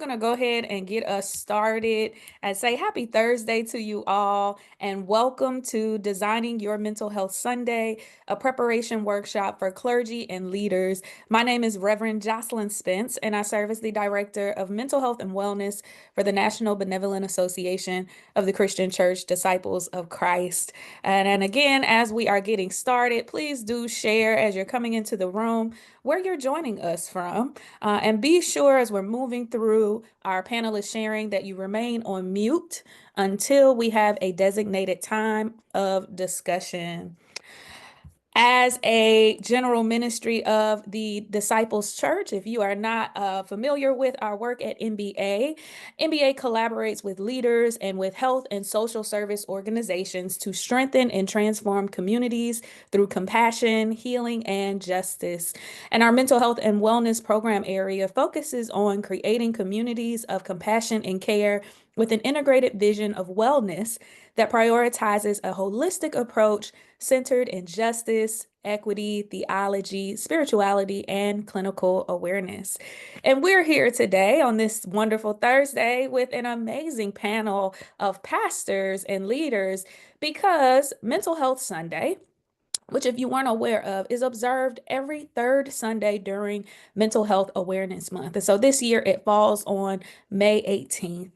going to go ahead and get us started and say happy Thursday to you all and welcome to Designing Your Mental Health Sunday, a preparation workshop for clergy and leaders. My name is Reverend Joselyn Spence, and I serve as the Director of Mental Health and Wellness for the National Benevolent Association of the Christian Church Disciples of Christ. And again, as we are getting started, please do share as you're coming into the room where you're joining us from. And be sure as we're moving through our panelist sharing that you remain on mute until we have a designated time of discussion. As a general ministry of the Disciples Church, if you are not familiar with our work at NBA, NBA collaborates with leaders and with health and social service organizations to strengthen and transform communities through compassion, healing, and justice. And our mental health and wellness program area focuses on creating communities of compassion and care with an integrated vision of wellness that prioritizes a holistic approach centered in justice, equity, theology, spirituality, and clinical awareness. And we're here today on this wonderful Thursday with an amazing panel of pastors and leaders because Mental Health Sunday, which if you weren't aware of, is observed every third Sunday during Mental Health Awareness Month. And so this year it falls on May 18th.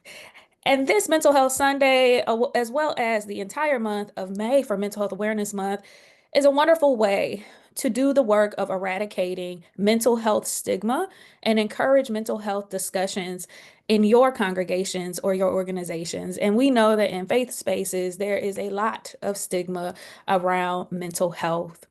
And this Mental Health Sunday, as well as the entire month of May for Mental Health Awareness Month, is a wonderful way to do the work of eradicating mental health stigma and encourage mental health discussions in your congregations or your organizations. And we know that in faith spaces, there is a lot of stigma around mental health.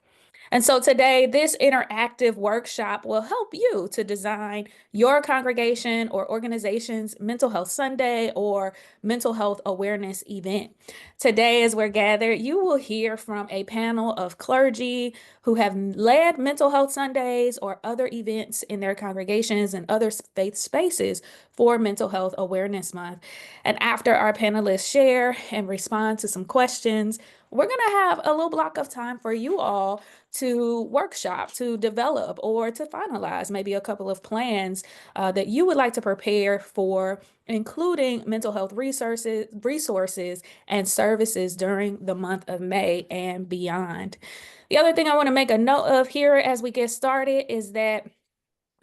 And so today, this interactive workshop will help you to design your congregation or organization's Mental Health Sunday or mental health awareness event. Today, as we're gathered, you will hear from a panel of clergy who have led Mental Health Sundays or other events in their congregations and other faith spaces for Mental Health Awareness Month. And after our panelists share and respond to some questions, we're going to have a little block of time for you all to workshop, to develop, or to finalize maybe a couple of plans that you would like to prepare for, including mental health resources and services during the month of May and beyond. The other thing I want to make a note of here as we get started is that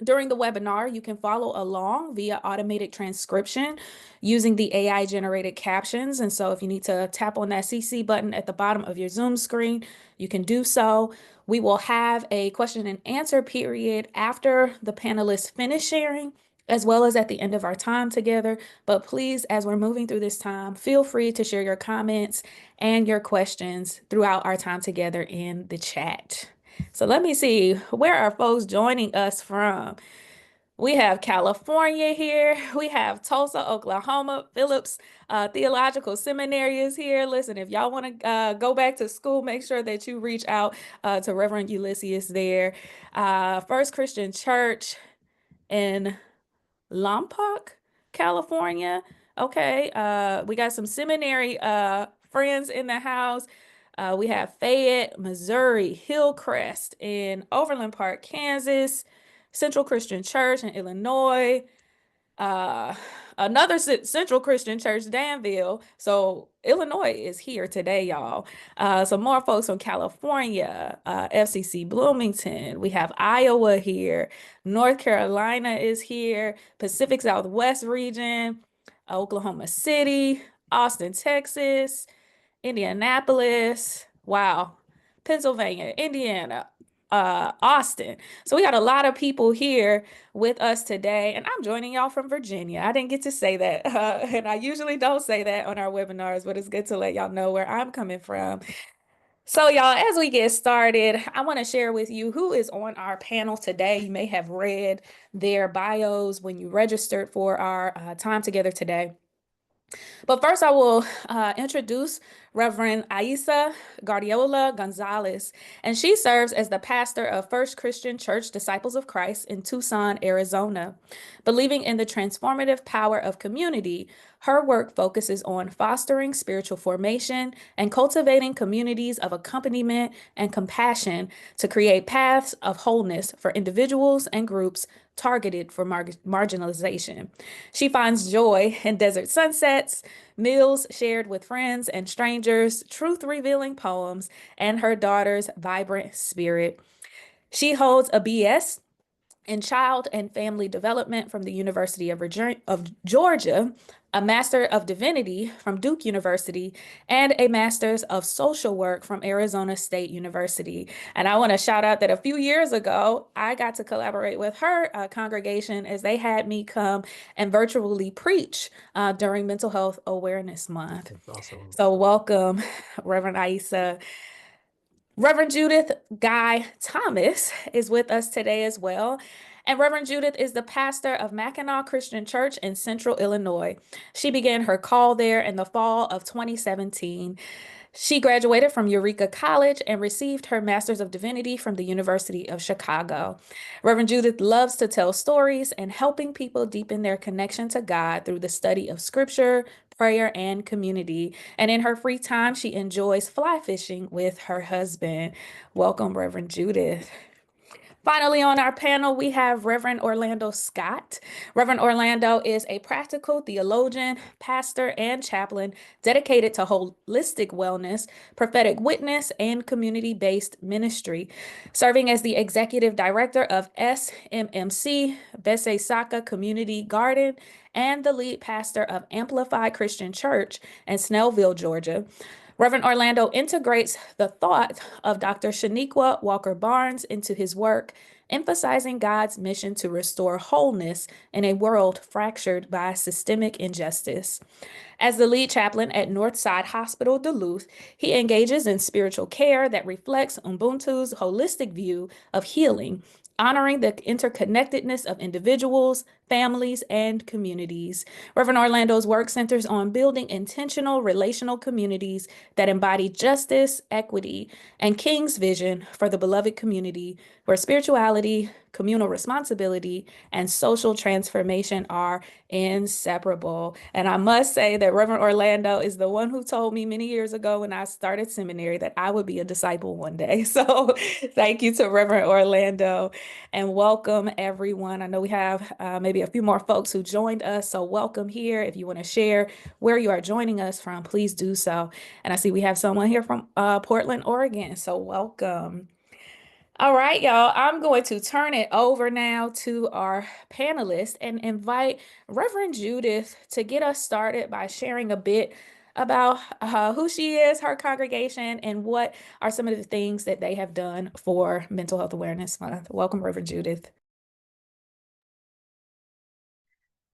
during the webinar, you can follow along via automated transcription using the AI generated captions. And so if you need to tap on that CC button at the bottom of your Zoom screen, you can do so. We will have a question and answer period after the panelists finish sharing, as well as at the end of our time together. But please, as we're moving through this time, feel free to share your comments and your questions throughout our time together in the chat. So let me see, where are folks joining us from? We have California here. We have Tulsa, Oklahoma. Phillips Theological Seminary is here. Listen, if y'all want to go back to school, make sure that you reach out to Reverend Ulysses there. First Christian Church in Lompoc, California. Okay, we got some seminary friends in the house. We have Fayette, Missouri, Hillcrest in Overland Park, Kansas, Central Christian Church in Illinois, another Central Christian Church, Danville. So Illinois is here today, y'all. Some more folks from California, FCC Bloomington. We have Iowa here. North Carolina is here. Pacific Southwest region, Oklahoma City, Austin, Texas, Indianapolis. Wow. Pennsylvania, Indiana, Austin. So we got a lot of people here with us today, and I'm joining y'all from Virginia. I didn't get to say that, and I usually don't say that on our webinars, but it's good to let y'all know where I'm coming from. So y'all, as we get started, I want to share with you who is on our panel today. You may have read their bios when you registered for our time together today. But first, I will introduce Reverend Ailsa Guardiola González, and she serves as the pastor of First Christian Church Disciples of Christ in Tucson, Arizona. Believing in the transformative power of community, her work focuses on fostering spiritual formation and cultivating communities of accompaniment and compassion to create paths of wholeness for individuals and groups targeted for marginalization. She finds joy in desert sunsets, meals shared with friends and strangers, truth-revealing poems, and her daughter's vibrant spirit. She holds a BS in Child and Family Development from the University of Georgia, a Master of Divinity from Duke University, and a Master's of Social Work from Arizona State University. And I want to shout out that a few years ago, I got to collaborate with her congregation as they had me come and virtually preach during Mental Health Awareness Month. That's awesome. So welcome, Reverend Ailsa. Reverend Judith Guy Thomas is with us today as well. And Reverend Judith is the pastor of Mackinaw Christian Church in Central Illinois. She began her call there in the fall of 2017. She graduated from Eureka College and received her Master's of Divinity from the University of Chicago. Reverend Judith loves to tell stories and helping people deepen their connection to God through the study of scripture, prayer, and community. And in her free time, she enjoys fly fishing with her husband. Welcome, Reverend Judith. Finally, on our panel, we have Reverend Orlando Scott. Reverend Orlando is a practical theologian, pastor, and chaplain dedicated to holistic wellness, prophetic witness, and community-based ministry. Serving as the executive director of SMMC, Besesaka Community Garden, and the lead pastor of AMPLIFY Christian Church in Snellville, Georgia. Reverend Orlando integrates the thought of Dr. Shaniqua Walker Barnes into his work, emphasizing God's mission to restore wholeness in a world fractured by systemic injustice. As the lead chaplain at Northside Hospital Duluth, he engages in spiritual care that reflects Ubuntu's holistic view of healing, honoring the interconnectedness of individuals, families, and communities. Reverend Orlando's work centers on building intentional relational communities that embody justice, equity, and King's vision for the beloved community, where spirituality, communal responsibility, and social transformation are inseparable. And I must say that Reverend Orlando is the one who told me many years ago when I started seminary that I would be a disciple one day. So thank you to Reverend Orlando and welcome everyone. I know we have maybe a few more folks who joined us, so welcome here. If you want to share where you are joining us from, please do so. And I see we have someone here from Portland, Oregon, so welcome. All right, y'all, I'm going to turn it over now to our panelists and invite Reverend Judith to get us started by sharing a bit about who she is, her congregation, and what are some of the things that they have done for Mental Health Awareness Month. Welcome, Reverend Judith.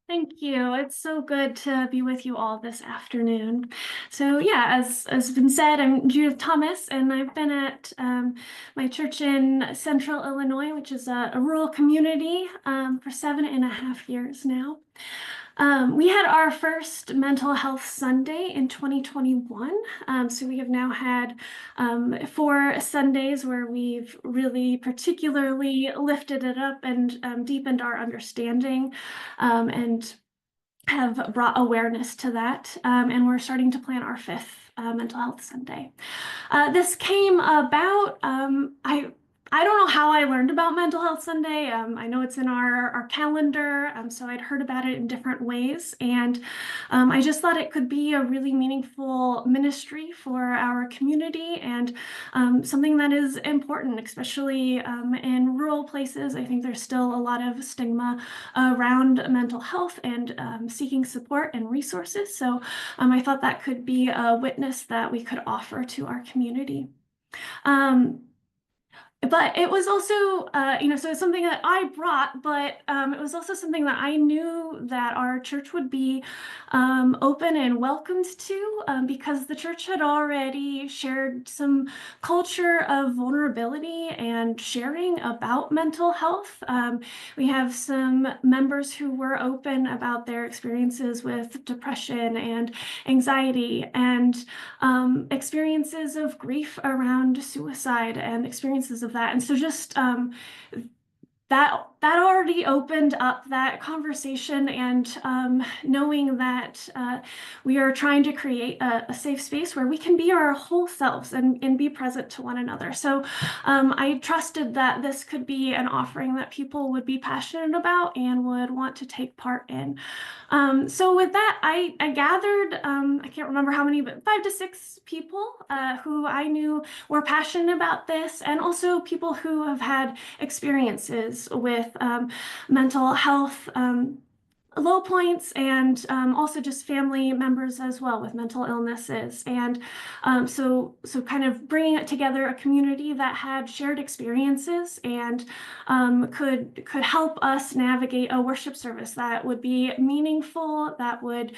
Thank you. It's so good to be with you all this afternoon. So yeah, as been said, I'm Judith Thomas, and I've been at my church in Central Illinois, which is a rural community, for 7.5 years now. We had our first Mental Health Sunday in 2021. So we have now had 4 Sundays where we've really particularly lifted it up and deepened our understanding and have brought awareness to that. And we're starting to plan our 5th Mental Health Sunday. This came about, I don't know how I learned about Mental Health Sunday. I know it's in our calendar, so I'd heard about it in different ways. And I just thought it could be a really meaningful ministry for our community and something that is important, especially in rural places. I think there's still a lot of stigma around mental health and seeking support and resources. So I thought that could be a witness that we could offer to our community. But it was also, so it's something that I brought, but it was also something that I knew that our church would be open and welcomed to, because the church had already shared some culture of vulnerability and sharing about mental health. We have some members who were open about their experiences with depression and anxiety and experiences of grief around suicide and experiences of that. And so just that already opened up that conversation, and knowing that we are trying to create a safe space where we can be our whole selves and be present to one another. So I trusted that this could be an offering that people would be passionate about and would want to take part in. So with that, I gathered, I can't remember how many, but 5 to 6 people who I knew were passionate about this, and also people who have had experiences with mental health low points, and also just family members as well with mental illnesses. And so kind of bringing it together, a community that had shared experiences and could help us navigate a worship service that would be meaningful, that would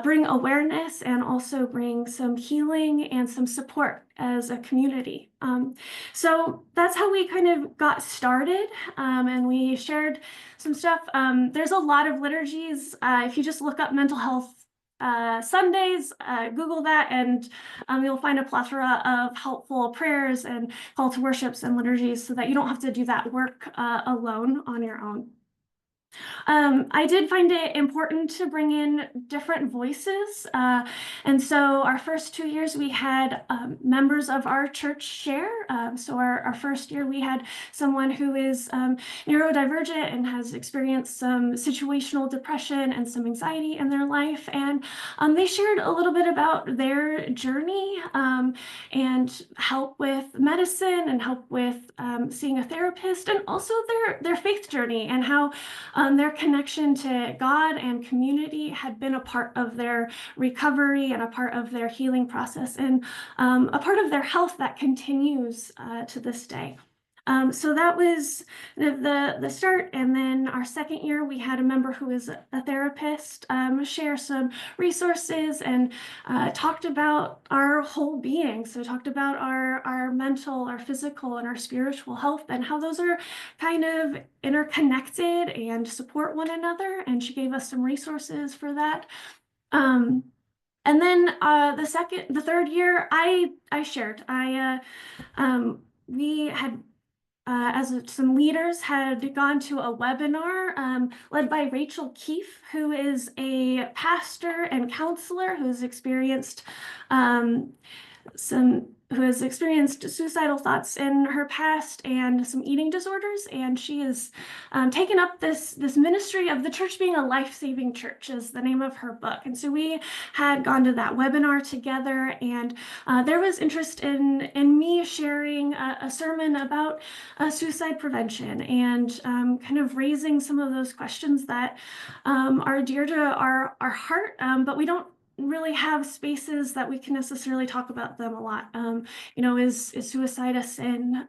bring awareness and also bring some healing and some support as a community. So that's how we kind of got started, and we shared some stuff. There's a lot of liturgies. If you just look up mental health Sundays, Google that, and you'll find a plethora of helpful prayers and call to worships and liturgies, so that you don't have to do that work alone on your own. I did find it important to bring in different voices. And so our first 2 years, we had members of our church share. So our first year, we had someone who is neurodivergent and has experienced some situational depression and some anxiety in their life. And they shared a little bit about their journey and help with medicine and help with seeing a therapist, and also their faith journey and how their connection to God and community had been a part of their recovery and a part of their healing process, and a part of their health that continues to this day. So that was the start. And then our second year, we had a member who is a therapist share some resources and talked about our whole being. So talked about our mental, our physical, and our spiritual health, and how those are kind of interconnected and support one another. And she gave us some resources for that. And then the third year, I shared. We had some leaders had gone to a webinar led by Rachel Keefe, who is a pastor and counselor who has experienced suicidal thoughts in her past and some eating disorders, and she has taken up this ministry of the church being a life-saving church is the name of her book. And so we had gone to that webinar together, and there was interest in me sharing a sermon about suicide prevention and kind of raising some of those questions that are dear to our heart, but we don't really have spaces that we can necessarily talk about them a lot. Is suicide a sin?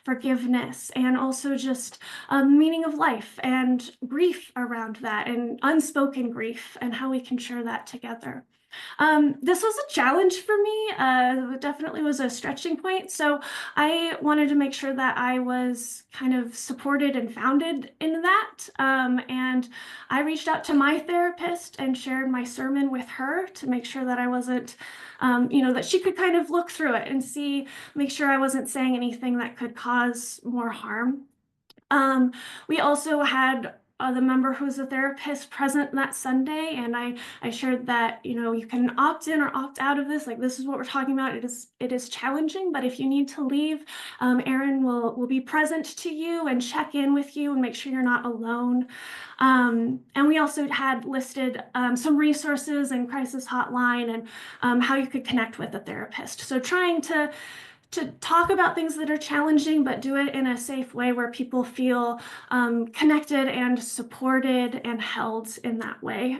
Forgiveness, and also just meaning of life and grief around that, and unspoken grief, and how we can share that together. This was a challenge for me. It definitely was a stretching point. So I wanted to make sure that I was kind of supported and founded in that. And I reached out to my therapist and shared my sermon with her to make sure that I wasn't, that she could kind of look through it and make sure I wasn't saying anything that could cause more harm. We also had the member who's a therapist present that Sunday, and I shared that you can opt in or opt out of this. Like, this is what we're talking about. It is challenging, but if you need to leave, Erin will be present to you and check in with you and make sure you're not alone. And we also had listed some resources and crisis hotline, and how you could connect with a therapist. So trying to talk about things that are challenging, but do it in a safe way where people feel connected and supported and held in that way.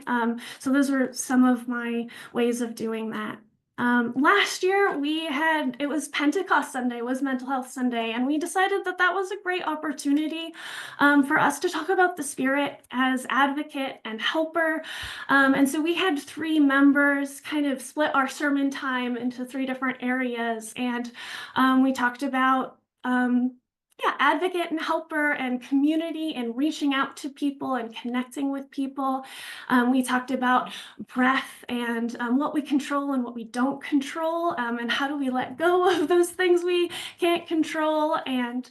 So those were some of my ways of doing that. Last year it was Pentecost Sunday, was Mental Health Sunday, and we decided that that was a great opportunity for us to talk about the Spirit as advocate and helper. And so we had 3 members kind of split our sermon time into 3 different areas, and we talked about advocate and helper and community and reaching out to people and connecting with people. We talked about breath and what we control and what we don't control, and how do we let go of those things we can't control. And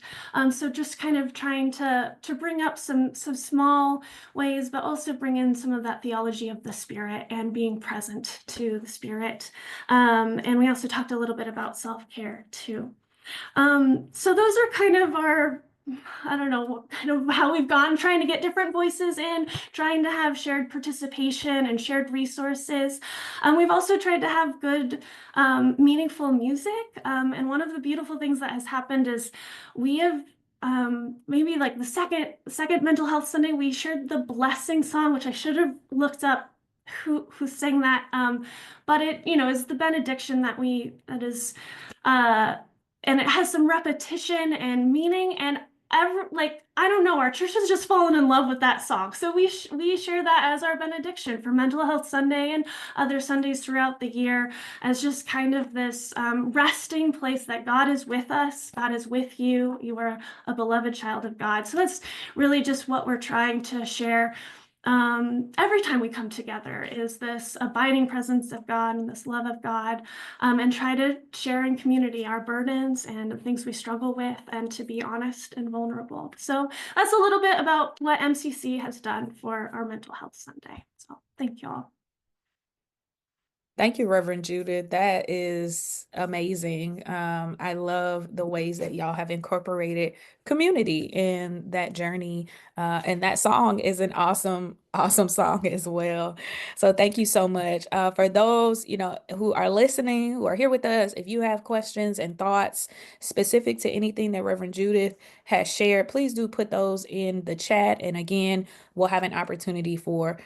so just kind of trying to bring up some small ways, but also bring in some of that theology of the Spirit and being present to the Spirit. And we also talked a little bit about self-care too. So those are kind of our, I don't know, kind of how we've gone, trying to get different voices in, trying to have shared participation and shared resources. We've also tried to have good, meaningful music. And one of the beautiful things that has happened is we have maybe like the second Mental Health Sunday, we shared the blessing song, which I should have looked up who sang that. But it, is the benediction that is and it has some repetition and meaning, and I don't know, our church has just fallen in love with that song. So we share that as our benediction for Mental Health Sunday and other Sundays throughout the year, as just kind of this resting place that God is with us, God is with you, you are a beloved child of God. So that's really just what we're trying to share every time we come together, is this abiding presence of God and this love of God, and try to share in community our burdens and things we struggle with, and to be honest and vulnerable. So that's a little bit about what MCC has done for our Mental Health Sunday. So thank you all. Thank you, Reverend Judith. That is amazing. I love the ways that y'all have incorporated community in that journey. And that song is an awesome, awesome song as well. So thank you so much. For those, who are listening, who are here with us, if you have questions and thoughts specific to anything that Reverend Judith has shared, please do put those in the chat. And again, we'll have an opportunity for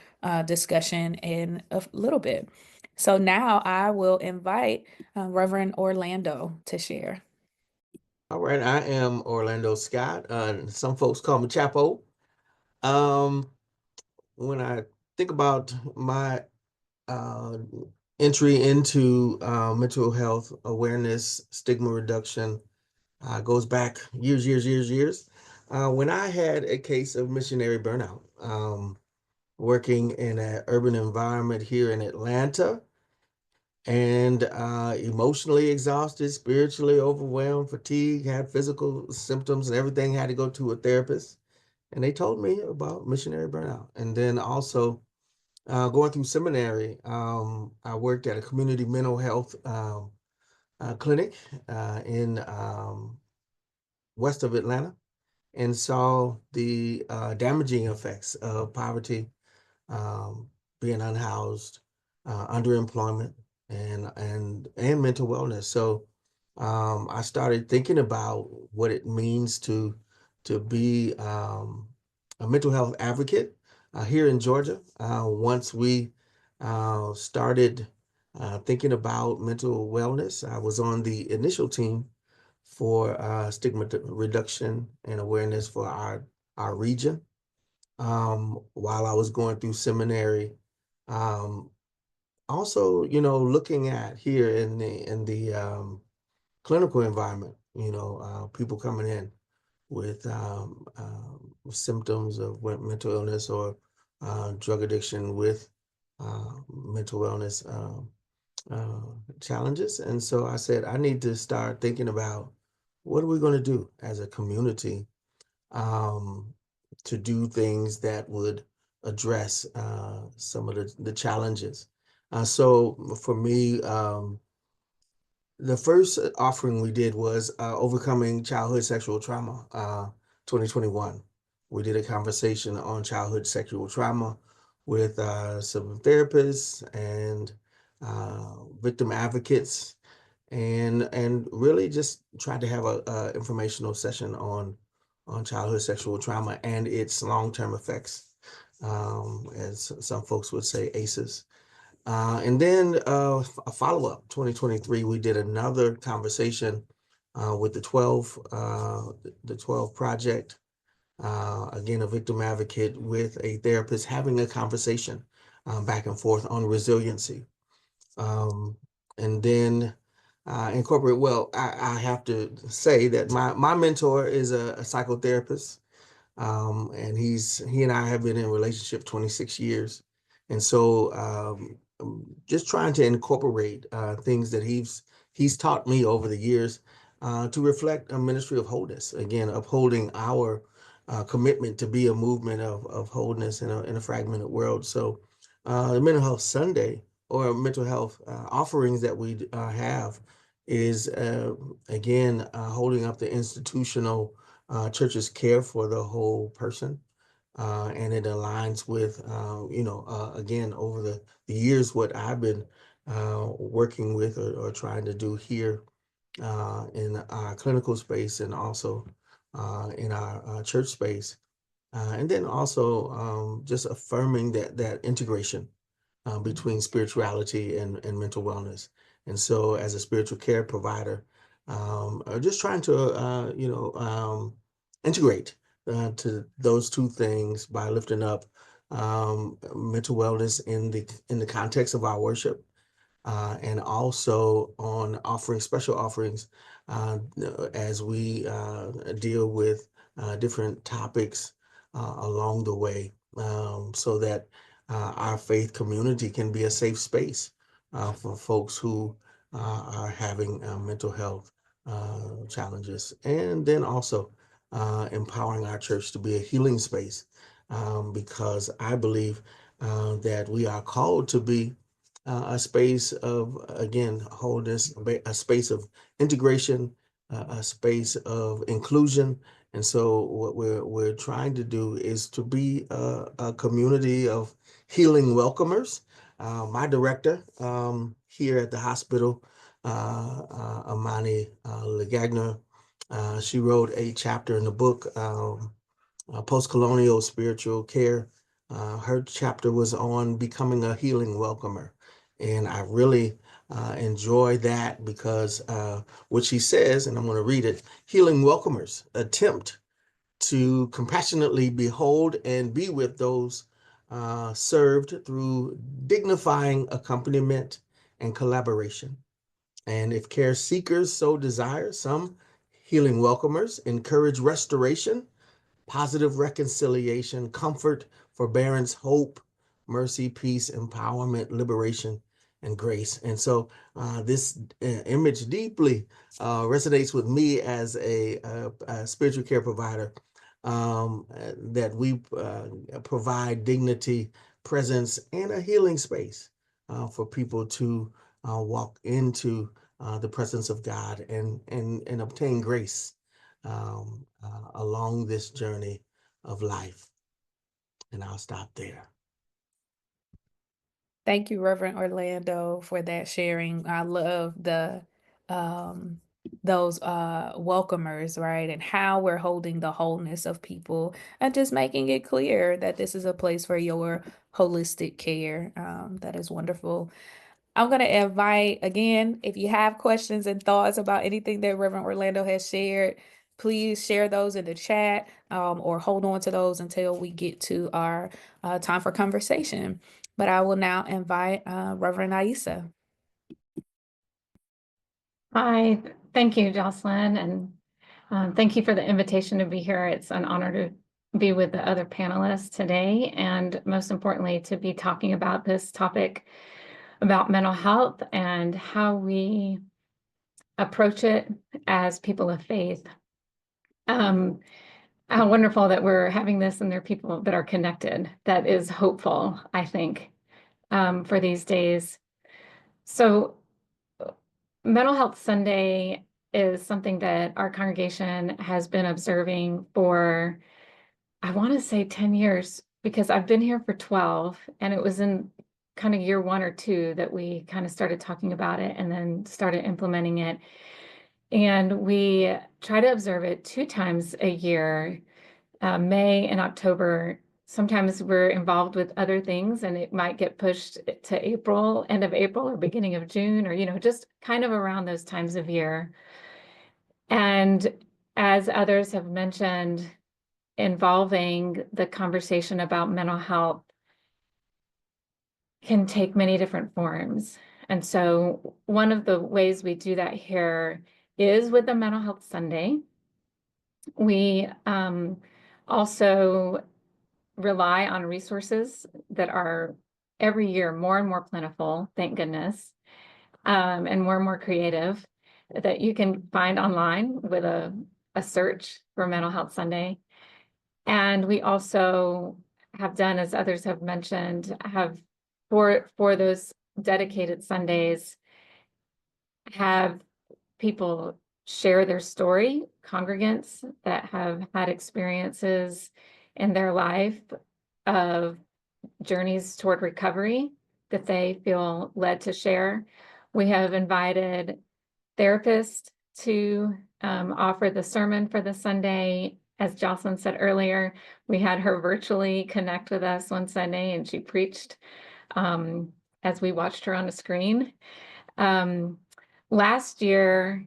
discussion in a little bit. So now I will invite Reverend Orlando to share. All right, I am Orlando Scott. Some folks call me Chapo. When I think about my entry into mental health awareness, stigma reduction, goes back years. When I had a case of missionary burnout, working in an urban environment here in Atlanta, and emotionally exhausted, spiritually overwhelmed, fatigued, had physical symptoms and everything, had to go to a therapist. And they told me about missionary burnout. And then also going through seminary, I worked at a community mental health clinic in west of Atlanta, and saw the damaging effects of poverty, being unhoused, underemployment, and mental wellness. So I started thinking about what it means to be a mental health advocate here in Georgia. Once we started thinking about mental wellness, I was on the initial team for stigma reduction and awareness for our region. While I was going through seminary, also, looking at here in the clinical environment, people coming in with symptoms of mental illness or drug addiction with mental wellness challenges. And so I said, I need to start thinking about what are we going to do as a community to do things that would address some of the challenges. So for me, the first offering we did was Overcoming Childhood Sexual Trauma, 2021. We did a conversation on childhood sexual trauma with some therapists and victim advocates, and really just tried to have a informational session on childhood sexual trauma and its long-term effects, as some folks would say, ACEs. And then a follow-up, 2023, we did another conversation with the 12 Project. Again, a victim advocate with a therapist having a conversation back and forth on resiliency. And then incorporate, well, I have to say that my mentor is a psychotherapist. And he and I have been in a relationship 26 years. And so just trying to incorporate things that he's taught me over the years to reflect a ministry of wholeness, again, upholding our commitment to be a movement of wholeness in a fragmented world. So the Mental Health Sunday or mental health offerings that we have is, again, holding up the institutional churches care for the whole person. And it aligns with, again, over the years, what I've been working with or trying to do here in our clinical space and also in our church space. And then also just affirming that integration between spirituality and mental wellness. And so as a spiritual care provider, just trying to, integrate to those two things by lifting up mental wellness in the context of our worship, and also on offering special offerings as we deal with different topics along the way, so that our faith community can be a safe space for folks who are having mental health challenges. And then also empowering our church to be a healing space, because I believe that we are called to be a space of, again, wholeness, a space of integration, a space of inclusion. And so what we're trying to do is to be a community of healing welcomers. My director here at the hospital, Amani Legagner, she wrote a chapter in the book, Post-Colonial Spiritual Care. Her chapter was on becoming a healing welcomer. And I really enjoy that because what she says, and I'm going to read it: healing welcomers attempt to compassionately behold and be with those served through dignifying accompaniment and collaboration. And if care seekers so desire, some healing welcomers encourage restoration, positive reconciliation, comfort, forbearance, hope, mercy, peace, empowerment, liberation, and grace. And so this image deeply resonates with me as a spiritual care provider, that we provide dignity, presence, and a healing space for people to walk into the presence of God and obtain grace along this journey of life. And I'll stop there. Thank you, Reverend Orlando, for that sharing. I love the those welcomers, right? And how we're holding the wholeness of people and just making it clear that this is a place for your holistic care. That is wonderful. I'm going to invite again, if you have questions and thoughts about anything that Reverend Orlando has shared, please share those in the chat, or hold on to those until we get to our time for conversation. But I will now invite Reverend Ailsa. Hi, thank you, Joselyn, and thank you for the invitation to be here. It's an honor to be with the other panelists today, and most importantly, to be talking about this topic about mental health and how we approach it as people of faith. How wonderful that we're having this and there are people that are connected. That is hopeful, I think, for these days. So Mental Health Sunday is something that our congregation has been observing for, I want to say 10 years, because I've been here for 12, and it was in kind of year 1 or 2 that we kind of started talking about it and then started implementing it. And we try to observe it 2 times a year, May and October, sometimes we're involved with other things and it might get pushed to April, end of April or beginning of June, or, just kind of around those times of year. And as others have mentioned, involving the conversation about mental health can take many different forms. And so one of the ways we do that here is with the Mental Health Sunday. We also rely on resources that are every year more and more plentiful, thank goodness, and more creative, that you can find online with a search for Mental Health Sunday. And we also have done, as others have mentioned, have for those dedicated Sundays, have people share their story, congregants that have had experiences in their life of journeys toward recovery that they feel led to share. We have invited therapists to offer the sermon for the Sunday. As Joselyn said earlier, we had her virtually connect with us one Sunday and she preached as we watched her on the screen. Last year,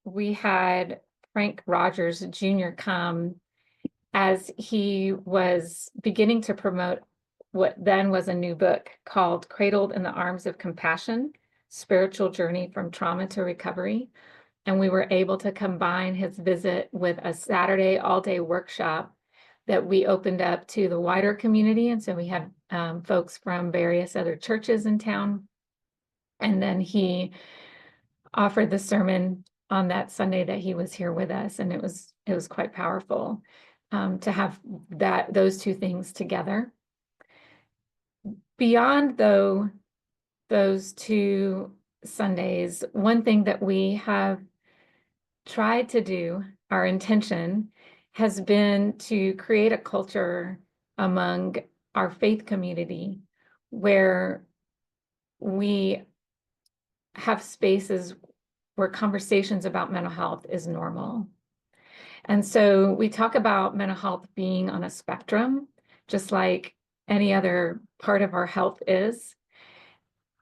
we had Frank Rogers Jr. come as he was beginning to promote what then was a new book called Cradled in the Arms of Compassion, Spiritual Journey from Trauma to Recovery. And we were able to combine his visit with a Saturday all-day workshop that we opened up to the wider community. And so we had folks from various other churches in town. And then he offered the sermon on that Sunday that he was here with us. And it was quite powerful to have those two things together. Beyond those two Sundays, one thing that we have tried to do, our intention has been to create a culture among our faith community where we have spaces where conversations about mental health is normal. And so we talk about mental health being on a spectrum, just like any other part of our health is.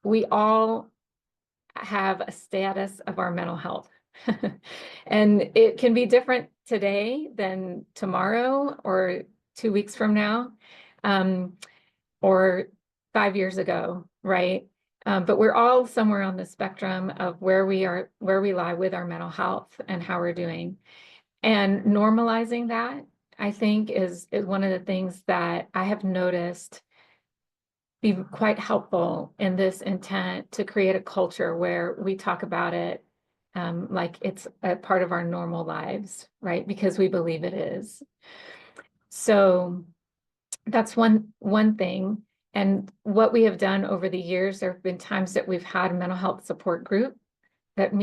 We all have a status of our mental health. And it can be different today than tomorrow or 2 weeks from now, or 5 years ago, right? But we're all somewhere on the spectrum of where we lie with our mental health and how we're doing. And normalizing that, I think, is one of the things that I have noticed be quite helpful in this intent to create a culture where we talk about it like it's a part of our normal lives, right? Because we believe it is. So that's one thing. And what we have done over the years, there have been times that we've had a mental health support group that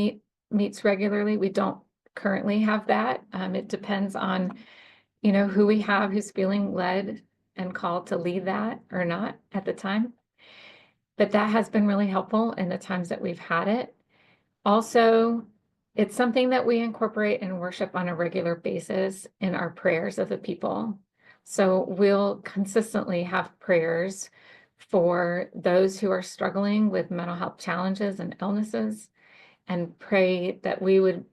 meets regularly. We don't currently have that. It depends on, who we have, who's feeling led and called to lead that or not at the time. But that has been really helpful in the times that we've had it. Also, it's something that we incorporate and worship on a regular basis in our prayers of the people. So we'll consistently have prayers for those who are struggling with mental health challenges and illnesses, and pray that we would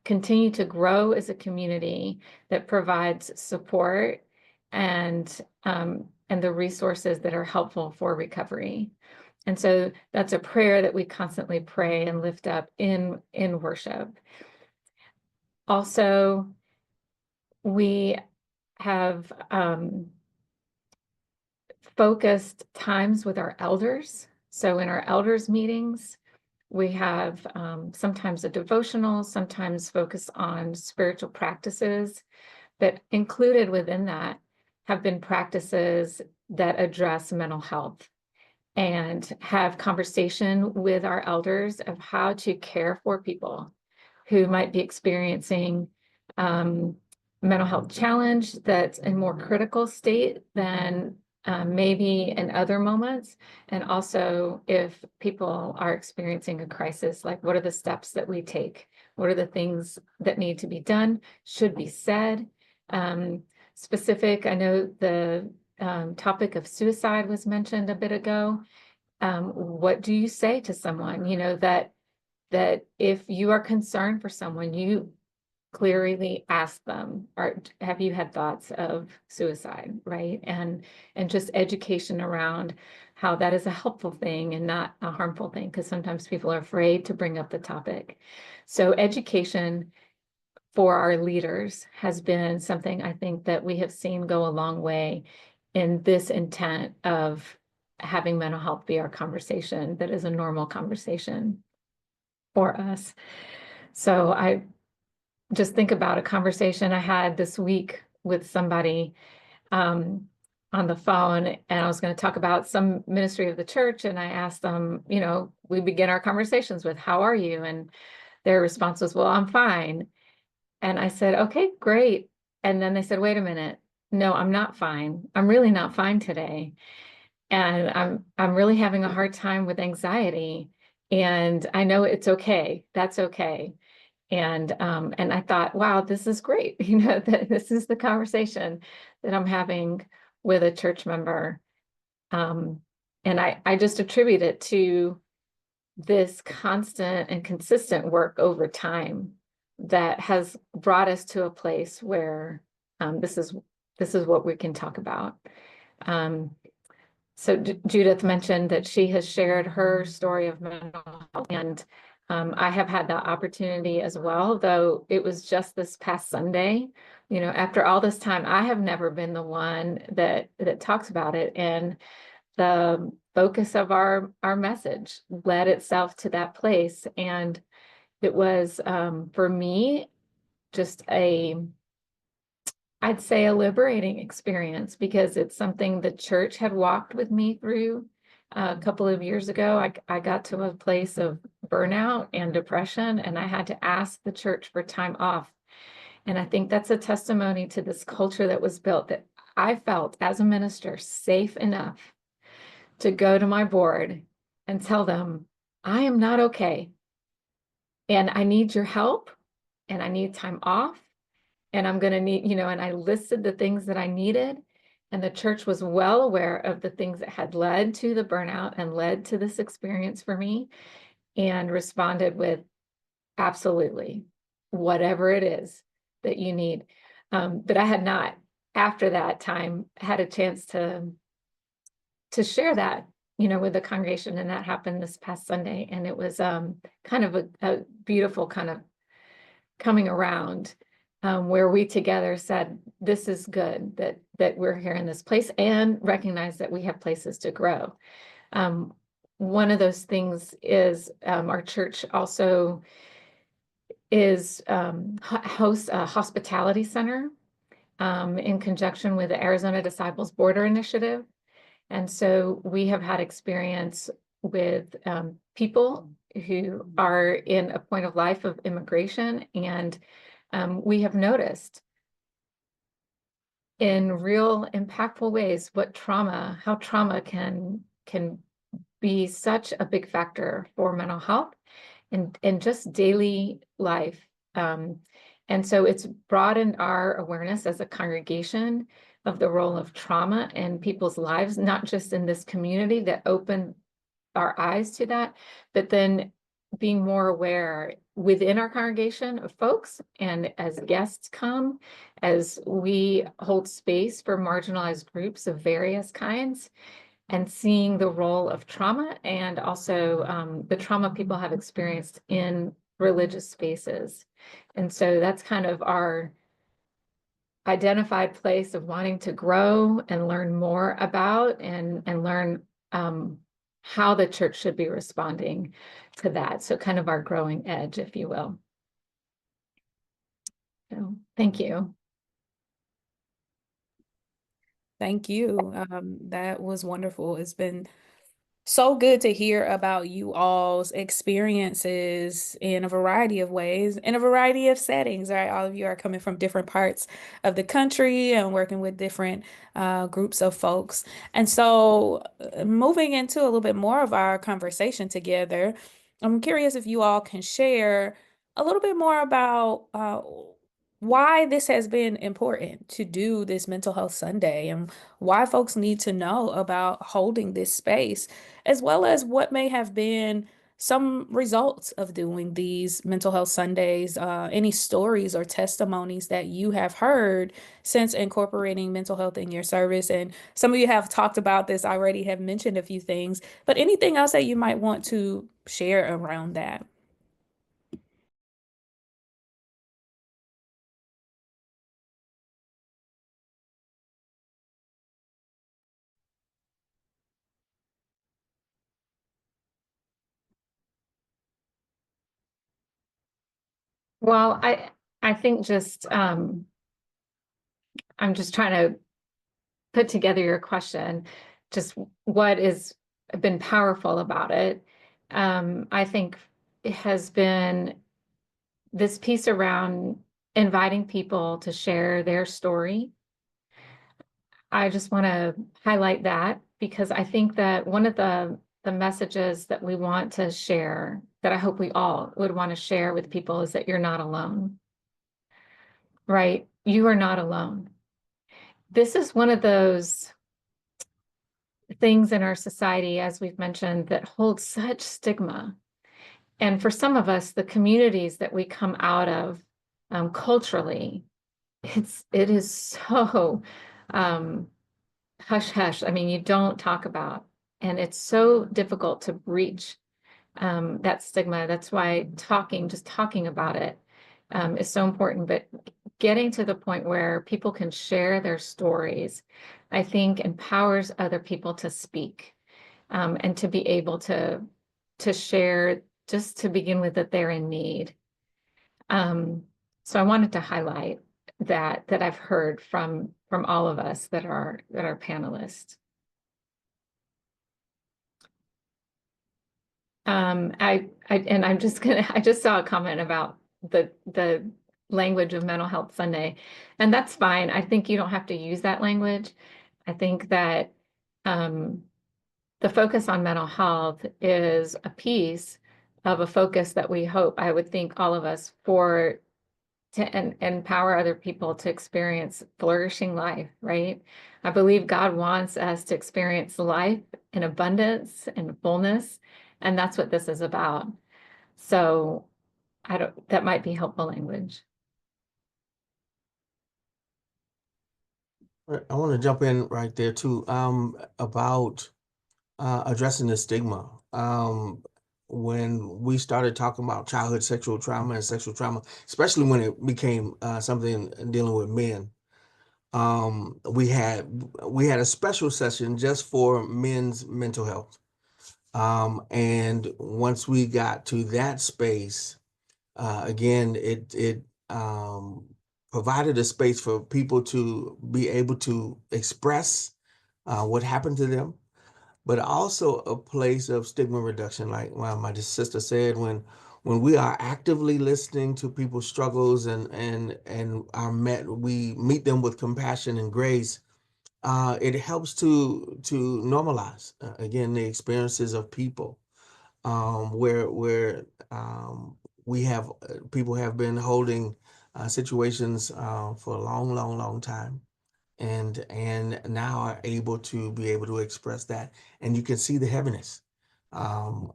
continue to grow as a community that provides support and the resources that are helpful for recovery. And so that's a prayer that we constantly pray and lift up in worship. Also, we have focused times with our elders. So in our elders meetings, we have sometimes a devotional, sometimes focus on spiritual practices, but included within that have been practices that address mental health and have conversation with our elders of how to care for people who might be experiencing mental health challenge that's in more critical state than maybe in other moments. And also if people are experiencing a crisis, like what are the steps that we take? What are the things that need to be done, should be said, specific. I know the topic of suicide was mentioned a bit ago. What do you say to someone, that if you are concerned for someone, you clearly ask them, or have you had thoughts of suicide, right? And just education around how that is a helpful thing and not a harmful thing, because sometimes people are afraid to bring up the topic. So education for our leaders has been something I think that we have seen go a long way in this intent of having mental health be our conversation that is a normal conversation for us. So I just think about a conversation I had this week with somebody on the phone, and I was going to talk about some ministry of the church, and I asked them, we begin our conversations with, "How are you?" And their response was, "Well, I'm fine." And I said, "Okay, great." And then they said, "Wait a minute. No, I'm not fine. I'm really not fine today. And I'm really having a hard time with anxiety. And I know it's okay. That's okay." And I thought, wow, this is great. That this is the conversation that I'm having with a church member. And I just attribute it to this constant and consistent work over time that has brought us to a place where this is what we can talk about. So Judith mentioned that she has shared her story of mental health, and I have had that opportunity as well, though it was just this past Sunday. After all this time, I have never been the one that talks about it, and the focus of our message led itself to that place. And it was, for me, just I'd say a liberating experience, because it's something the church had walked with me through a couple of years ago. I got to a place of burnout and depression, and I had to ask the church for time off. And I think that's a testimony to this culture that was built, that I felt as a minister safe enough to go to my board and tell them, "I am not okay, and I need your help, and I need time off, and I'm going to need," and I listed the things that I needed. And the church was well aware of the things that had led to the burnout and led to this experience for me, and responded with, "Absolutely, whatever it is that you need." But I had not, after that time, had a chance to share that, with the congregation. And that happened this past Sunday. And it was kind of a beautiful kind of coming around, where we together said, this is good that we're here in this place, and recognize that we have places to grow. One of those things is our church also hosts a hospitality center in conjunction with the Arizona Disciples Border Initiative. And so we have had experience with people who are in a point of life of immigration, and we have noticed in real impactful ways how trauma can be such a big factor for mental health and just daily life. And so it's broadened our awareness as a congregation of the role of trauma in people's lives, not just in this community that opened our eyes to that, but then being more aware within our congregation of folks, and as guests come, as we hold space for marginalized groups of various kinds, and seeing the role of trauma, and also the trauma people have experienced in religious spaces. And so that's kind of our identified place of wanting to grow and learn more about, and learn how the church should be responding to that. So kind of our growing edge, if you will. So thank you. Thank you. That was wonderful. It's been so good to hear about you all's experiences in a variety of ways, in a variety of settings, right? All of you are coming from different parts of the country and working with different groups of folks. And so moving into a little bit more of our conversation together, I'm curious if you all can share a little bit more about why this has been important to do this Mental Health Sunday and why folks need to know about holding this space, as well as what may have been some results of doing these Mental Health Sundays, any stories or testimonies that you have heard since incorporating mental health in your service. And some of you have talked about this already, have mentioned a few things, but anything else that you might want to share around that? Well, I think just I'm just trying to put together your question, just what has been powerful about it. I think it has been this piece around inviting people to share their story. I just want to highlight that because I think that one of the messages that we want to share, that I hope we all would want to share with people, is that you're not alone, right? You are not alone. This is one of those things in our society, as we've mentioned, that holds such stigma. And for some of us, the communities that we come out of culturally, it is so hush hush. I mean, you don't talk about, and it's so difficult to breach that stigma. That's why just talking about it is so important. But getting to the point where people can share their stories, I think empowers other people to speak and to be able to share, just to begin with, that they're in need. So I wanted to highlight that I've heard from all of us that are panelists. I just saw a comment about the language of Mental Health Sunday, and that's fine. I think you don't have to use that language. I think that the focus on mental health is a piece of a focus that we hope, I would think, all of us, to empower other people to experience flourishing life, right? I believe God wants us to experience life in abundance and fullness, and that's what this is about. So that might be helpful language. I want to jump in right there too, about addressing the stigma. When we started talking about childhood sexual trauma and sexual trauma, especially when it became something dealing with men, we had a special session just for men's mental health. And once we got to that space, again, it provided a space for people to be able to express what happened to them, but also a place of stigma reduction. Like my sister said, when we are actively listening to people's struggles and we meet them with compassion and grace, it helps to normalize again the experiences of people, where we have people have been holding situations for a long time, and now are able to express that, and you can see the heaviness come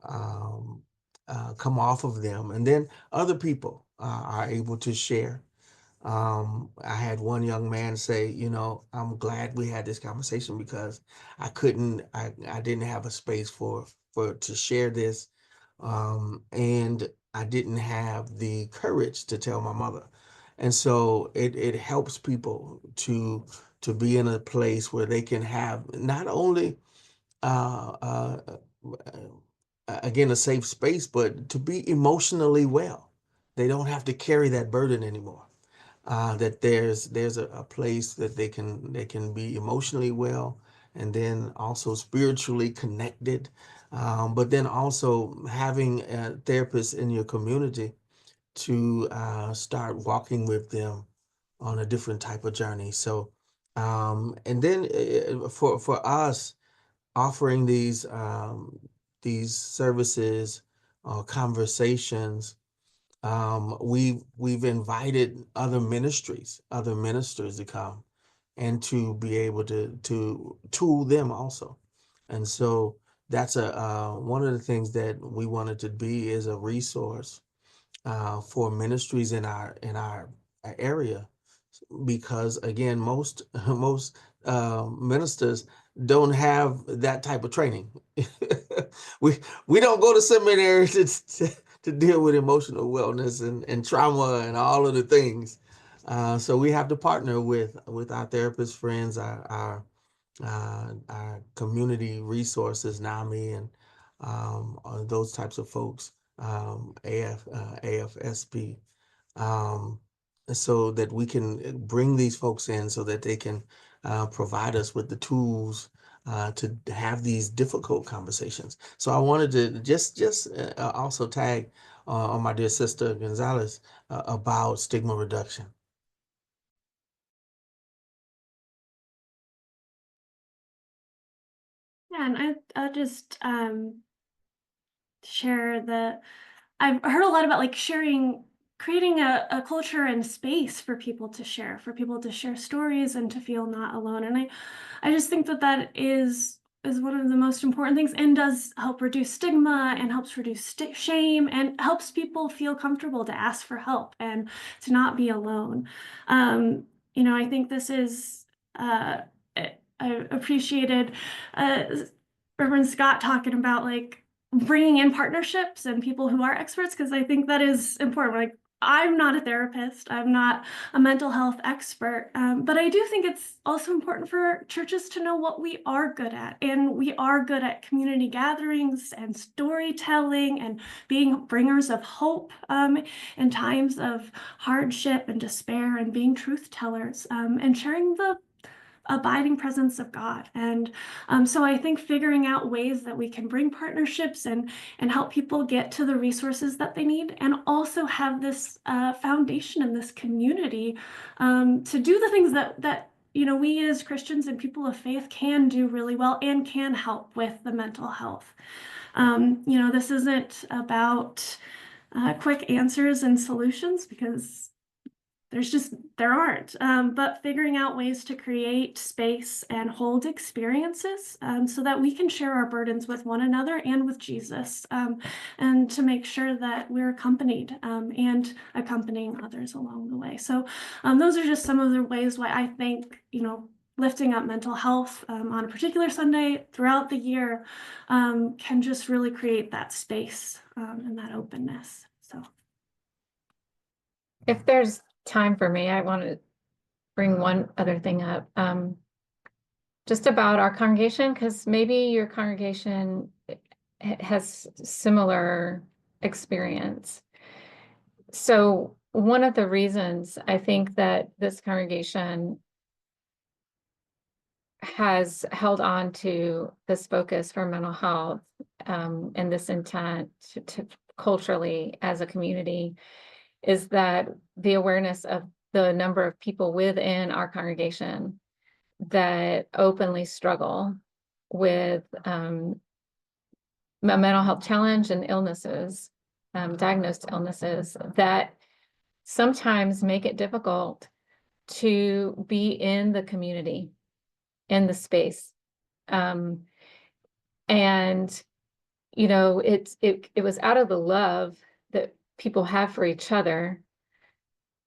off of them, and then other people are able to share. I had one young man say, I'm glad we had this conversation because I didn't have a space to share this, and I didn't have the courage to tell my mother. And so it helps people to be in a place where they can have not only again a safe space, but to be emotionally well. They don't have to carry that burden anymore. That there's a place that they can be emotionally well, and then also spiritually connected, but then also having therapists in your community to start walking with them on a different type of journey. So, and then for us, offering these services, conversations, We've invited other ministers to come and to be able to tool them also. And so that's one of the things that we wanted to be is a resource for ministries in our area, because again, most ministers don't have that type of training. we don't go to seminary to deal with emotional wellness and trauma and all of the things. So we have to partner with our therapist friends, our community resources, NAMI, and those types of folks, AFSP, so that we can bring these folks in so that they can provide us with the tools to have these difficult conversations. So I wanted to just also tag on my dear sister González about stigma reduction. Yeah, and I'll just share that I've heard a lot about like creating a culture and space for people to share stories and to feel not alone. And I just think that is one of the most important things, and does help reduce stigma and helps reduce shame and helps people feel comfortable to ask for help and to not be alone. I think this is I appreciated Reverend Scott talking about like bringing in partnerships and people who are experts, because I think that is important. Like, I'm not a therapist, I'm not a mental health expert, but I do think it's also important for churches to know what we are good at. And we are good at community gatherings and storytelling and being bringers of hope in times of hardship and despair, and being truth tellers and sharing the abiding presence of God. And so I think figuring out ways that we can bring partnerships and help people get to the resources that they need, and also have this foundation in this community to do the things that we as Christians and people of faith can do really well and can help with the mental health. This isn't about quick answers and solutions, because there aren't, but figuring out ways to create space and hold experiences so that we can share our burdens with one another and with Jesus, and to make sure that we're accompanied and accompanying others along the way. So those are just some of the ways why I think, lifting up mental health on a particular Sunday throughout the year can just really create that space and that openness. So If there's time for me, I want to bring one other thing up, just about our congregation, because maybe your congregation has similar experience. So one of the reasons I think that this congregation has held on to this focus for mental health and this intent to culturally as a community is that the awareness of the number of people within our congregation that openly struggle with a mental health challenge and illnesses, diagnosed illnesses, that sometimes make it difficult to be in the community, in the space. And it was out of the love that people have for each other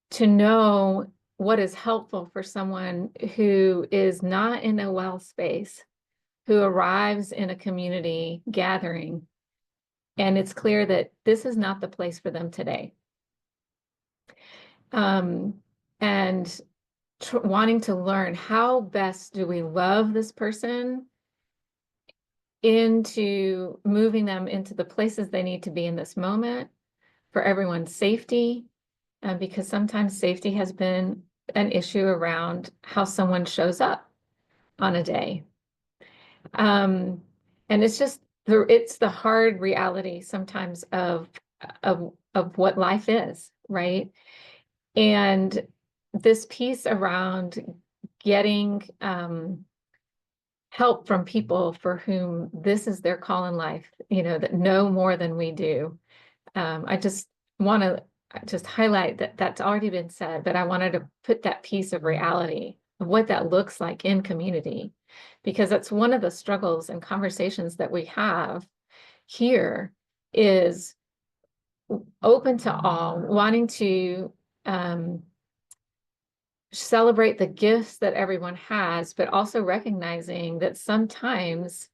to know what is helpful for someone who is not in a well space, who arrives in a community gathering, and it's clear that this is not the place for them today. And wanting to learn how best do we love this person into moving them into the places they need to be in this moment for everyone's safety, because sometimes safety has been an issue around how someone shows up on a day. And it's just it's the hard reality sometimes of what life is, right? And this piece around getting help from people for whom this is their call in life, that know more than we do. I just want to just highlight that that's already been said, but I wanted to put that piece of reality of what that looks like in community, because that's one of the struggles and conversations that we have here is open to all, wanting to celebrate the gifts that everyone has, but also recognizing that sometimes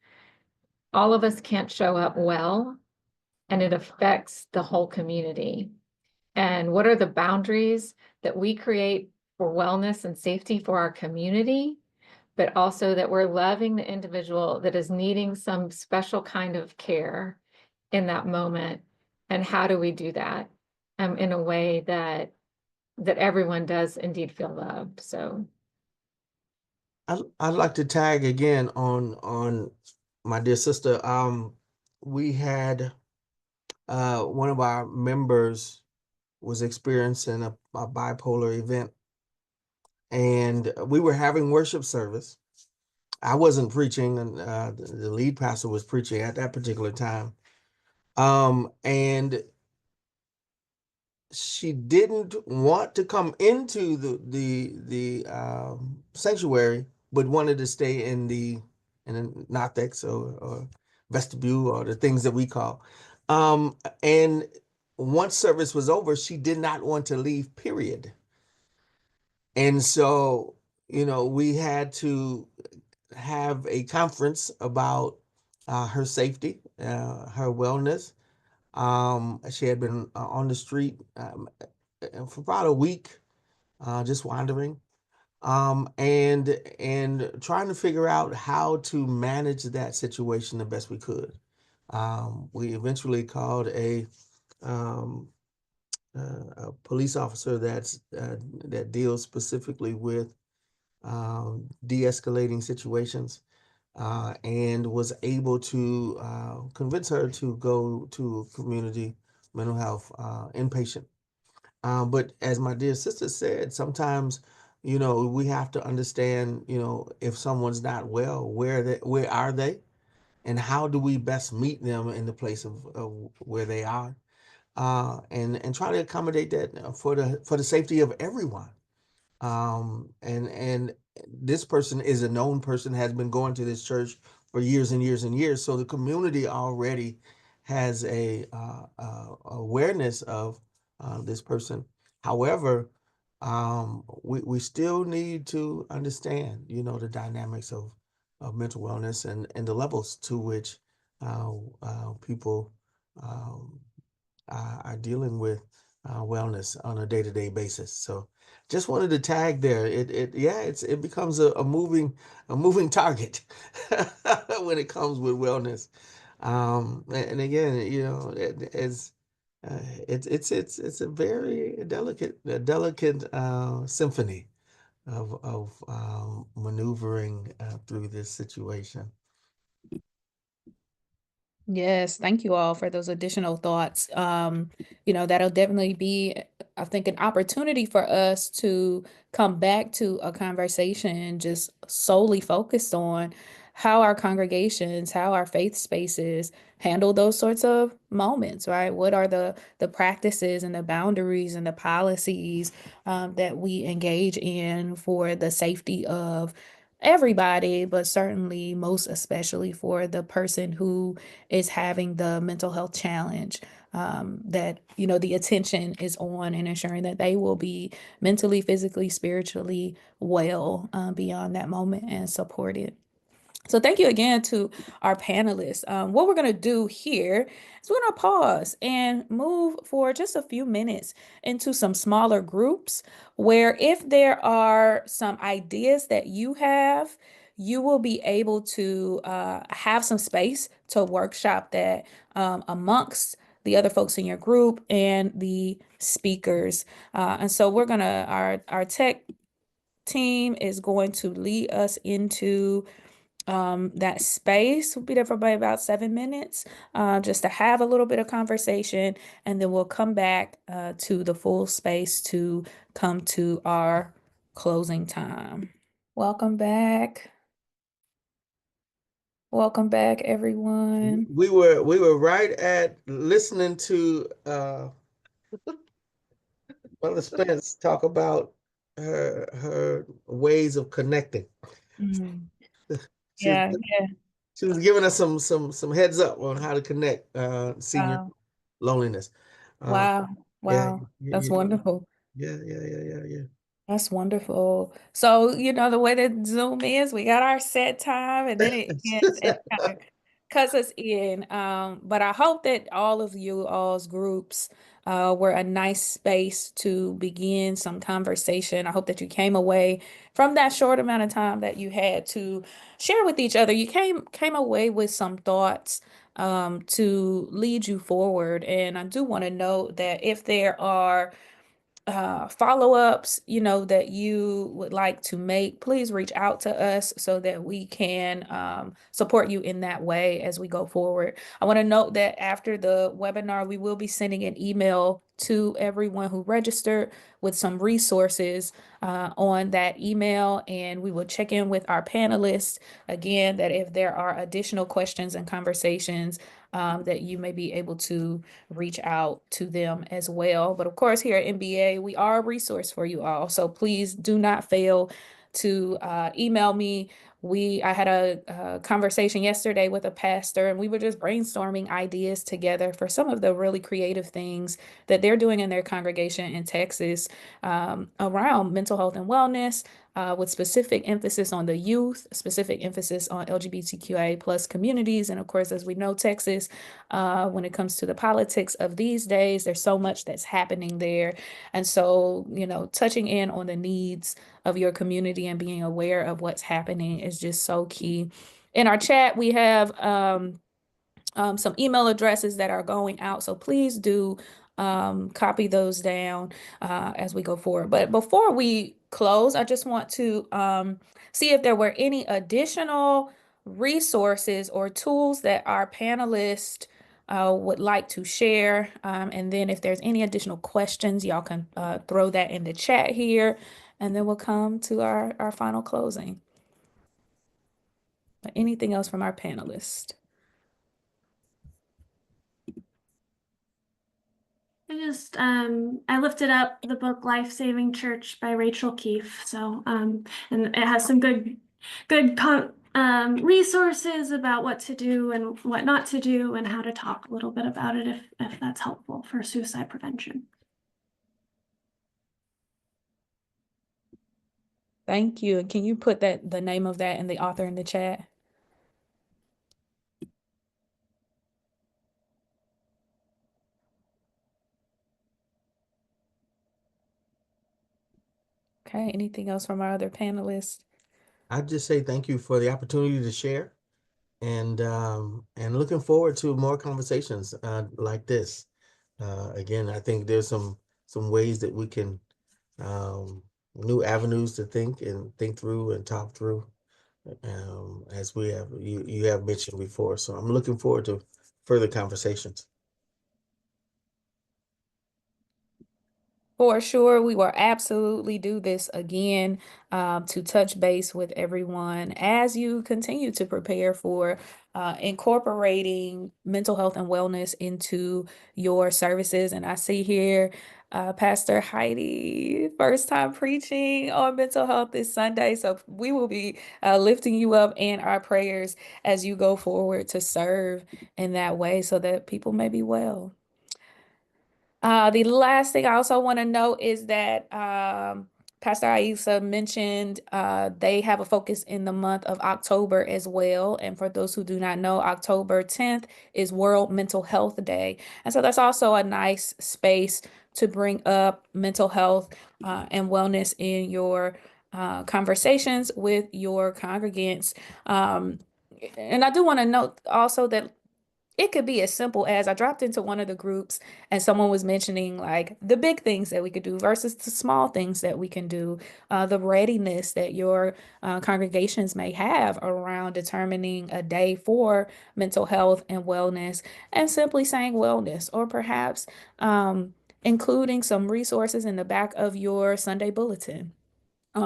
all of us can't show up well, and it affects the whole community. And what are the boundaries that we create for wellness and safety for our community, but also that we're loving the individual that is needing some special kind of care in that moment? And how do we do that in a way that everyone does indeed feel loved? So I'd like to tag again on my dear sister. We had one of our members was experiencing a bipolar event, and we were having worship service. I wasn't preaching, and the lead pastor was preaching at that particular time. And she didn't want to come into the sanctuary, but wanted to stay in the narthex or vestibule, or the things that we call. And once service was over, she did not want to leave, period. And so, we had to have a conference about her safety, her wellness. She had been on the street for about a week, just wandering, and trying to figure out how to manage that situation the best we could. We eventually called um, a police officer that deals specifically with de-escalating situations, and was able to convince her to go to community mental health inpatient. But as my dear sister said, sometimes, we have to understand, if someone's not well, where are they, and how do we best meet them in the place of where they are, and try to accommodate that for the safety of everyone. And this person is a known person, has been going to this church for years and years and years. So the community already has a awareness of this person. However, we still need to understand, the dynamics of mental wellness and the levels to which people are dealing with wellness on a day-to-day basis. So just wanted to tag there. It becomes a moving target when it comes with wellness. And again, it's a very delicate symphony of maneuvering through this situation. Yes, thank you all for those additional thoughts. That'll definitely be, I think, an opportunity for us to come back to a conversation just solely focused on how our congregations, how our faith spaces handle those sorts of moments, right? What are the practices and the boundaries and the policies that we engage in for the safety of everybody, but certainly most especially for the person who is having the mental health challenge, that the attention is on and ensuring that they will be mentally, physically, spiritually well beyond that moment and supported. So thank you again to our panelists. What we're going to do here is we're going to pause and move for just a few minutes into some smaller groups where if there are some ideas that you have, you will be able to have some space to workshop that amongst the other folks in your group and the speakers. And so we're going to, our tech team is going to lead us into that space. We'll be there for about 7 minutes, just to have a little bit of conversation, and then we'll come back to the full space to come to our closing time. Welcome back. Welcome back, everyone. We were right at listening to Mother Spence talk about her ways of connecting. Mm. She was Yeah, yeah. she was giving us some heads up on how to connect senior Wow. loneliness. Uh, Wow. yeah, Wow. That's wonderful. yeah. That's wonderful. So, the way that Zoom is, we got our set time and then it ends and kind of cuts us in. But I hope that all of you all's groups were a nice space to begin some conversation. I hope that you came away from that short amount of time that you had to share with each other. You came away with some thoughts to lead you forward. And I do want to note that if there are follow-ups, that you would like to make, please reach out to us so that we can support you in that way as we go forward. I want to note that after the webinar, we will be sending an email to everyone who registered with some resources on that email, and we will check in with our panelists again, that if there are additional questions and conversations, that you may be able to reach out to them as well. But of course, here at NBA, we are a resource for you all. So please do not fail to email me. I had a conversation yesterday with a pastor, and we were just brainstorming ideas together for some of the really creative things that they're doing in their congregation in Texas around mental health and wellness, with specific emphasis on the youth, specific emphasis on LGBTQIA plus communities. And of course, as we know, Texas, when it comes to the politics of these days, there's so much that's happening there. And so, touching in on the needs of your community and being aware of what's happening is just so key. In our chat, we have some email addresses that are going out. So please do copy those down as we go forward. But before we close, I just want to see if there were any additional resources or tools that our panelists would like to share. And then if there's any additional questions, y'all can throw that in the chat here. And then we'll come to our final closing. Anything else from our panelists? I lifted up the book Life Saving Church by Rachel Keefe. So, and it has some good resources about what to do and what not to do and how to talk a little bit about it if that's helpful for suicide prevention. Thank you. And can you put the name of that and the author in the chat? Okay, anything else from our other panelists? I'd just say thank you for the opportunity to share, and looking forward to more conversations like this. Again, I think there's some ways that we can new avenues to think through and talk through, as you have mentioned before. So I'm looking forward to further conversations. For sure, we will absolutely do this again to touch base with everyone as you continue to prepare for incorporating mental health and wellness into your services. And I see here Pastor Heidi, first time preaching on mental health this Sunday. So we will be lifting you up in our prayers as you go forward to serve in that way so that people may be well. The last thing I also want to note is that Pastor Ailsa mentioned they have a focus in the month of October as well. And for those who do not know, October 10th is World Mental Health Day. And so that's also a nice space to bring up mental health and wellness in your conversations with your congregants. And I do want to note also that it could be as simple as I dropped into one of the groups and someone was mentioning like the big things that we could do versus the small things that we can do, the readiness that your congregations may have around determining a day for mental health and wellness, and simply saying wellness, or perhaps including some resources in the back of your Sunday bulletin.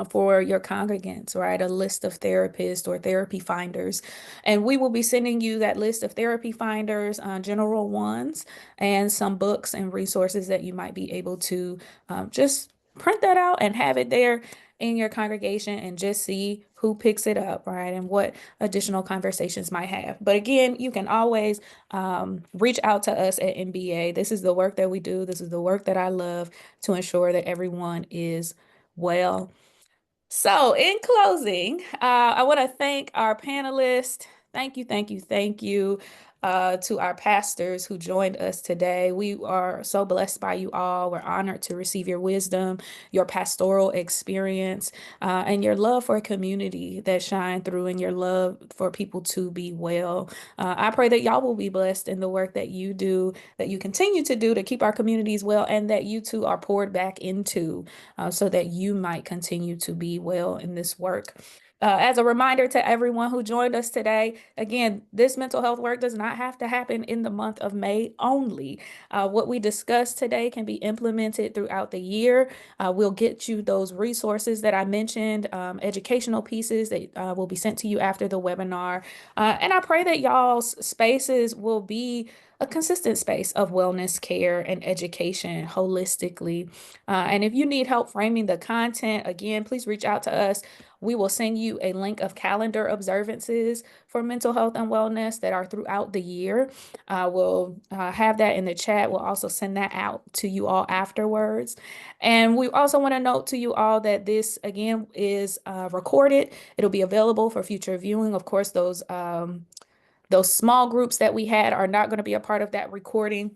for your congregants, right? A list of therapists or therapy finders. And we will be sending you that list of therapy finders, general ones, and some books and resources that you might be able to just print that out and have it there in your congregation and just see who picks it up, right? And what additional conversations might have. But again, you can always reach out to us at NBA. This is the work that we do. This is the work that I love to ensure that everyone is well. So, in closing, I want to thank our panelists. Thank you, thank you, thank you to our pastors who joined us today. We are so blessed by you all. We're honored to receive your wisdom, your pastoral experience, and your love for community that shine through, and your love for people to be well. I pray that y'all will be blessed in the work that you do, that you continue to do to keep our communities well, and that you too are poured back into so that you might continue to be well in this work. As a reminder to everyone who joined us today, again, this mental health work does not have to happen in the month of May only. What we discussed today can be implemented throughout the year. We'll get you those resources that I mentioned, educational pieces that will be sent to you after the webinar. And I pray that y'all's spaces will be a consistent space of wellness care and education holistically. And if you need help framing the content, again, please reach out to us. We will send you a link of calendar observances for mental health and wellness that are throughout the year. We'll have that in the chat. We'll also send that out to you all afterwards. And we also want to note to you all that this, again, is recorded. It'll be available for future viewing. Of course, those small groups that we had are not going to be a part of that recording.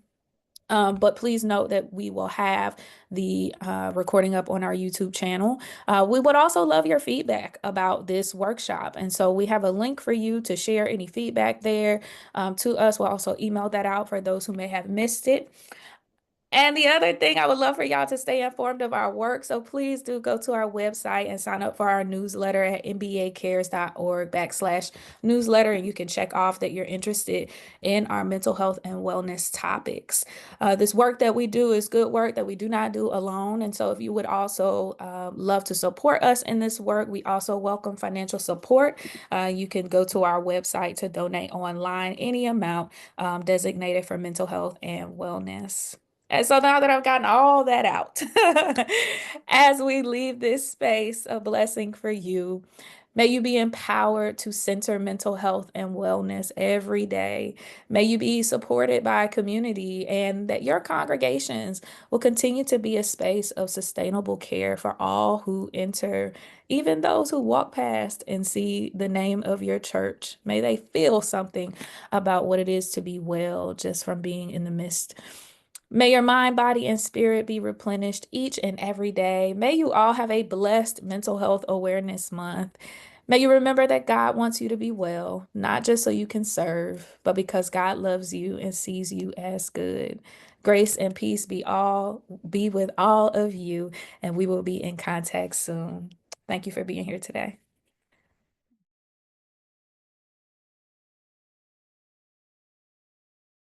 But please note that we will have the recording up on our YouTube channel. We would also love your feedback about this workshop. And so we have a link for you to share any feedback there to us. We'll also email that out for those who may have missed it. And the other thing, I would love for y'all to stay informed of our work. So please do go to our website and sign up for our newsletter at nbacares.org/newsletter. And you can check off that you're interested in our mental health and wellness topics. This work that we do is good work that we do not do alone. And so if you would also love to support us in this work, we also welcome financial support. You can go to our website to donate online any amount designated for mental health and wellness. And so now that I've gotten all that out, as we leave this space, a blessing for you. May you be empowered to center mental health and wellness every day. May you be supported by a community, and that your congregations will continue to be a space of sustainable care for all who enter, even those who walk past and see the name of your church. May they feel something about what it is to be well just from being in the midst. May your mind, body, and spirit be replenished each and every day. May you all have a blessed Mental Health Awareness Month. May you remember that God wants you to be well, not just so you can serve, but because God loves you and sees you as good. Grace and peace be with all of you, and we will be in contact soon. Thank you for being here today.